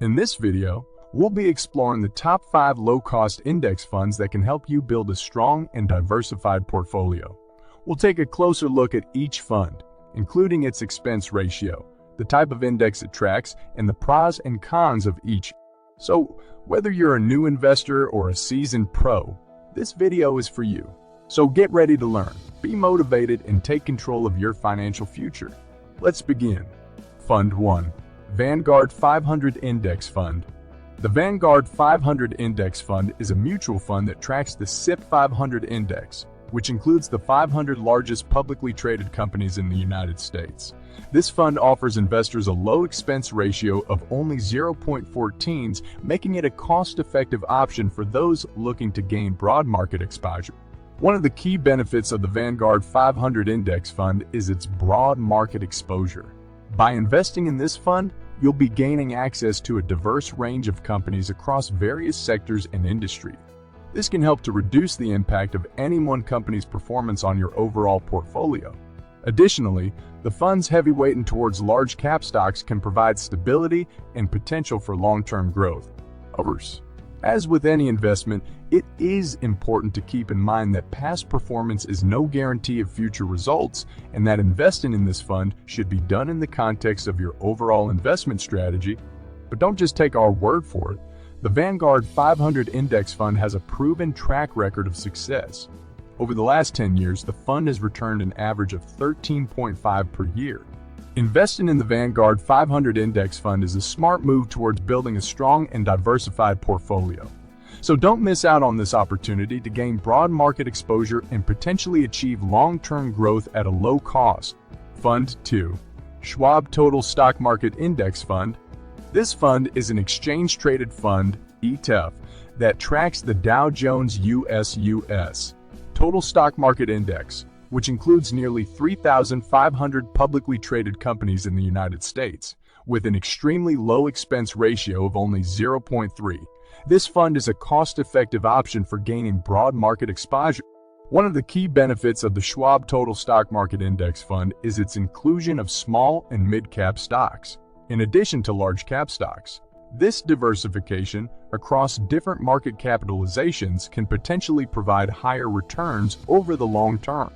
In this video, we'll be exploring the top 5 low-cost index funds that can help you build a strong and diversified portfolio. We'll take a closer look at each fund, including its expense ratio, the type of index it tracks, and the pros and cons of each. So, whether you're a new investor or a seasoned pro, this video is for you. So get ready to learn, be motivated, and take control of your financial future. Let's begin. Fund 1. Vanguard 500 Index Fund. The Vanguard 500 Index Fund is a mutual fund that tracks the SIP 500 index, which includes the 500 largest publicly traded companies in the United States. This fund offers investors a low expense ratio of only 0.14s, making it a cost-effective option for those looking to gain broad market exposure. One of the key benefits of the Vanguard 500 Index Fund is its broad market exposure. By investing in this fund, you'll be gaining access to a diverse range of companies across various sectors and industries. This can help to reduce the impact of any one company's performance on your overall portfolio. Additionally, the fund's heavy weighting towards large cap stocks can provide stability and potential for long-term growth. As with any investment, it is important to keep in mind that past performance is no guarantee of future results, and that investing in this fund should be done in the context of your overall investment strategy. But don't just take our word for it. The Vanguard 500 Index Fund has a proven track record of success. Over the last 10 years, the fund has returned an average of 13.5 per year. Investing in the Vanguard 500 Index Fund is a smart move towards building a strong and diversified portfolio. So don't miss out on this opportunity to gain broad market exposure and potentially achieve long-term growth at a low cost. Fund 2. Schwab Total Stock Market Index Fund. This fund is an exchange-traded fund, ETF, that tracks the Dow Jones US Total Stock Market Index, which includes nearly 3,500 publicly traded companies in the United States, with an extremely low expense ratio of only 0.3. This fund is a cost-effective option for gaining broad market exposure. One of the key benefits of the Schwab Total Stock Market Index Fund is its inclusion of small and mid-cap stocks, in addition to large-cap stocks. This diversification across different market capitalizations can potentially provide higher returns over the long term.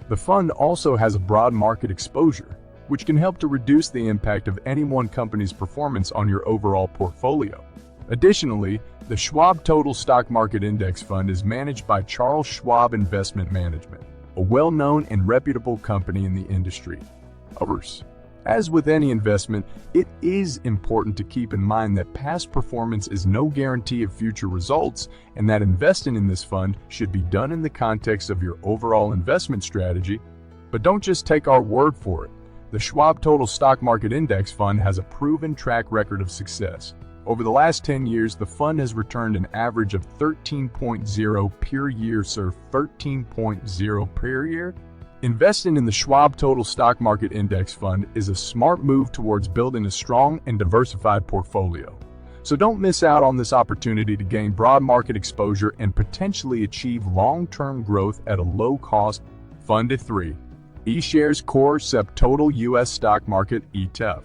The fund also has a broad market exposure, which can help to reduce the impact of any one company's performance on your overall portfolio. Additionally, the Schwab Total Stock Market Index Fund is managed by Charles Schwab Investment Management, a well-known and reputable company in the industry. As with any investment, it is important to keep in mind that past performance is no guarantee of future results, and that investing in this fund should be done in the context of your overall investment strategy. But don't just take our word for it. The Schwab Total Stock Market Index Fund has a proven track record of success. Over the last 10 years, the fund has returned an average of 13.0 per year, 13.0 per year. Investing in the Schwab Total Stock Market Index Fund is a smart move towards building a strong and diversified portfolio. So don't miss out on this opportunity to gain broad market exposure and potentially achieve long-term growth at a low cost. Fund 3. eShares Core SEP Total US Stock Market ETF.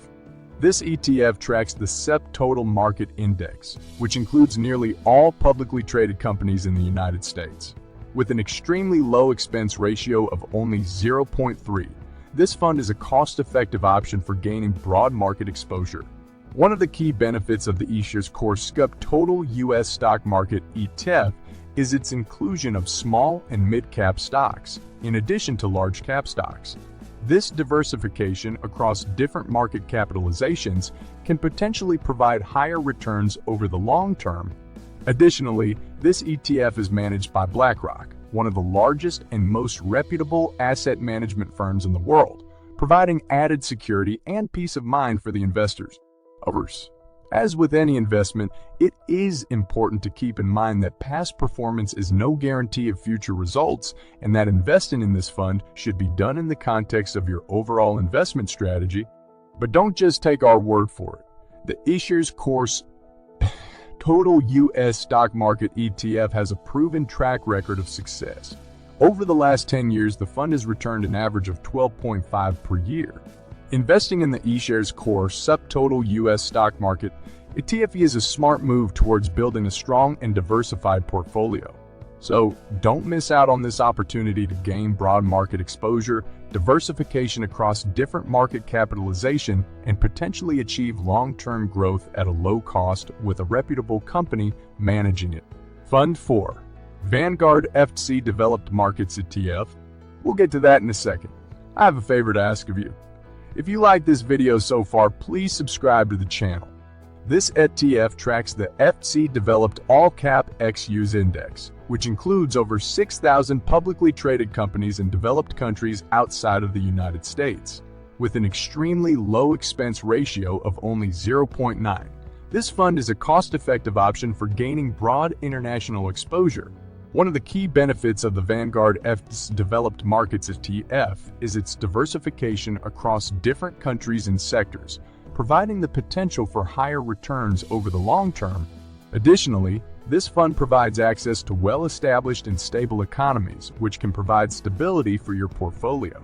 This ETF tracks the SEP Total Market Index, which includes nearly all publicly traded companies in the United States. With an extremely low expense ratio of only 0.3, this fund is a cost-effective option for gaining broad market exposure. One of the key benefits of the eShares Core SEP Total US Stock Market ETF is its inclusion of small and mid-cap stocks, in addition to large-cap stocks. This diversification across different market capitalizations can potentially provide higher returns over the long term. Additionally, this ETF is managed by BlackRock, one of the largest and most reputable asset management firms in the world, providing added security and peace of mind for the investors. As with any investment, it is important to keep in mind that past performance is no guarantee of future results, and that investing in this fund should be done in the context of your overall investment strategy. But don't just take our word for it. The eShares Core Total US Stock Market ETF has a proven track record of success. Over the last 10 years, the fund has returned an average of 12.5 per year. Investing in the eShares Core SEP Total US Stock Market ETF is a smart move towards building a strong and diversified portfolio. So don't miss out on this opportunity to gain broad market exposure, diversification across different market capitalization, and potentially achieve long-term growth at a low cost with a reputable company managing it. Fund 4. Vanguard FTSE Developed Markets ETF. We'll get to that in a second. I have a favor to ask of you. If you like this video so far, please subscribe to the channel. This ETF tracks the FTSE Developed All-Cap ex-US Index, which includes over 6,000 publicly traded companies in developed countries outside of the United States. With an extremely low expense ratio of only 0.9, this fund is a cost-effective option for gaining broad international exposure. One of the key benefits of the Vanguard FTSE Developed Markets ETF is its diversification across different countries and sectors, providing the potential for higher returns over the long term. Additionally, this fund provides access to well-established and stable economies, which can provide stability for your portfolio.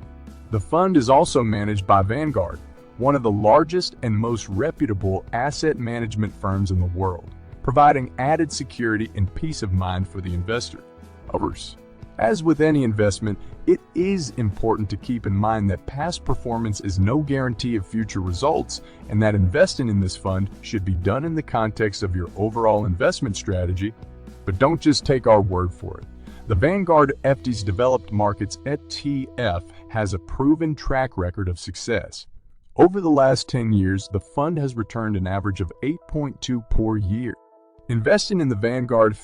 The fund is also managed by Vanguard, one of the largest and most reputable asset management firms in the world, providing added security and peace of mind for the investor. As with any investment, it is important to keep in mind that past performance is no guarantee of future results, and that investing in this fund should be done in the context of your overall investment strategy. But don't just take our word for it. The Vanguard FTSE Developed Markets ETF has a proven track record of success. Over the last 10 years, the fund has returned an average of 8.2% per year. Investing in the Vanguard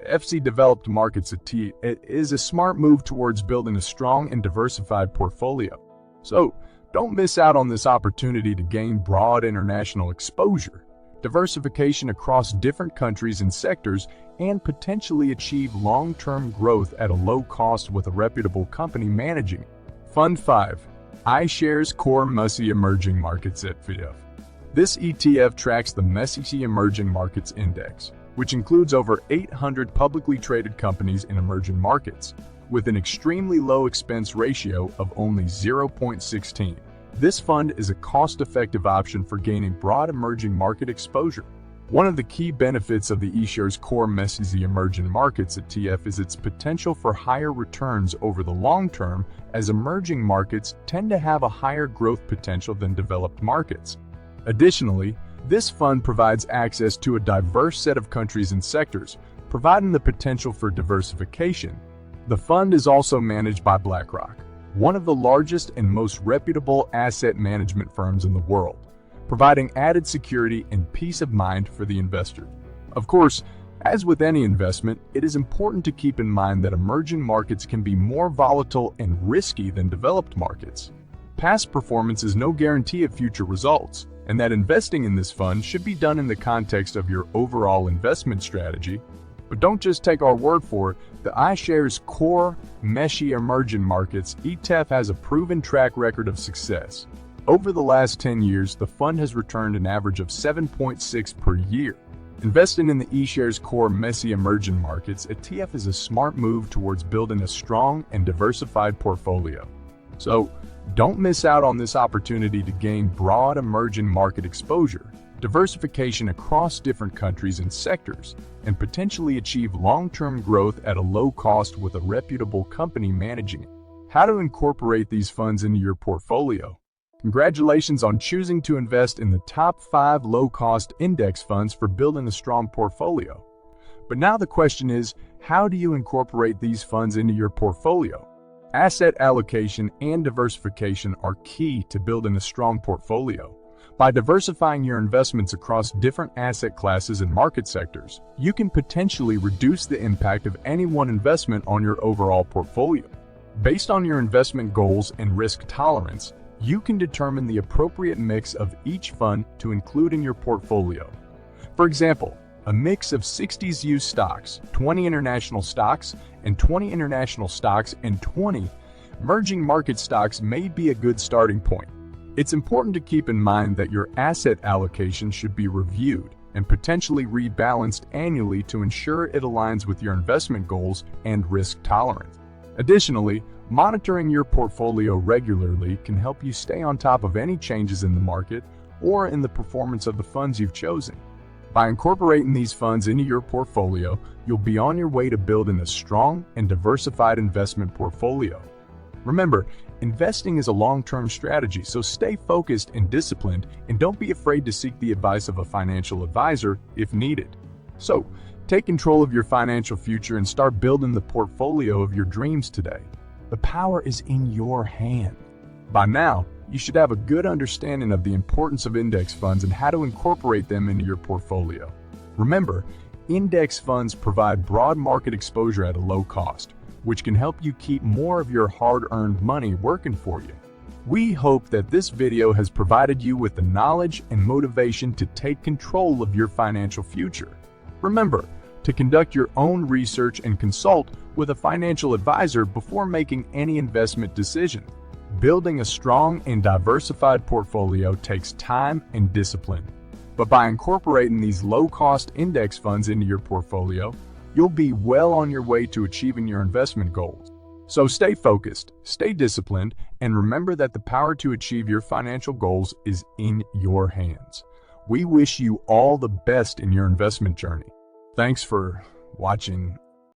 FTSE Developed Markets ETF is a smart move towards building a strong and diversified portfolio. So don't miss out on this opportunity to gain broad international exposure, diversification across different countries and sectors, and potentially achieve long-term growth at a low cost with a reputable company managing it. Fund 5. iShares Core MESI Emerging Markets ETF. This ETF tracks the MESI Emerging Markets Index, which includes over 800 publicly traded companies in emerging markets, with an extremely low expense ratio of only 0.16. This fund is a cost-effective option for gaining broad emerging market exposure. One of the key benefits of the iShares Core MESI Emerging Markets ETF is its potential for higher returns over the long term, as emerging markets tend to have a higher growth potential than developed markets. Additionally, this fund provides access to a diverse set of countries and sectors, providing the potential for diversification. The fund is also managed by BlackRock, one of the largest and most reputable asset management firms in the world, providing added security and peace of mind for the investor. Of course, as with any investment, it is important to keep in mind that emerging markets can be more volatile and risky than developed markets. Past performance is no guarantee of future results, and that investing in this fund should be done in the context of your overall investment strategy. But don't just take our word for it. The iShares Core MESI Emerging Markets ETF has a proven track record of success. Over the last 10 years, the fund has returned an average of 7.6% per year. Investing in the iShares Core MESI Emerging Markets ETF is a smart move towards building a strong and diversified portfolio. So don't miss out on this opportunity to gain broad emerging market exposure, diversification across different countries and sectors, and potentially achieve long-term growth at a low cost with a reputable company managing it. How to incorporate these funds into your portfolio? Congratulations on choosing to invest in the top 5 low-cost index funds for building a strong portfolio. But now the question is, how do you incorporate these funds into your portfolio? Asset allocation and diversification are key to building a strong portfolio. By diversifying your investments across different asset classes and market sectors, you can potentially reduce the impact of any one investment on your overall portfolio. Based on your investment goals and risk tolerance, you can determine the appropriate mix of each fund to include in your portfolio. For example, a mix of 60 US stocks, 20 international stocks, and 20 international stocks and 20 emerging market stocks may be a good starting point. It's important to keep in mind that your asset allocation should be reviewed and potentially rebalanced annually to ensure it aligns with your investment goals and risk tolerance. Additionally, monitoring your portfolio regularly can help you stay on top of any changes in the market or in the performance of the funds you've chosen. By incorporating these funds into your portfolio, you'll be on your way to building a strong and diversified investment portfolio. Remember, investing is a long-term strategy, so stay focused and disciplined, and don't be afraid to seek the advice of a financial advisor if needed. So, take control of your financial future and start building the portfolio of your dreams today. The power is in your hand. By now, you should have a good understanding of the importance of index funds and how to incorporate them into your portfolio. Remember, index funds provide broad market exposure at a low cost, which can help you keep more of your hard-earned money working for you. We hope that this video has provided you with the knowledge and motivation to take control of your financial future. Remember to conduct your own research and consult with a financial advisor before making any investment decision. Building a strong and diversified portfolio takes time and discipline. But by incorporating these low-cost index funds into your portfolio, you'll be well on your way to achieving your investment goals. So stay focused, stay disciplined, and remember that the power to achieve your financial goals is in your hands. We wish you all the best in your investment journey. Thanks for watching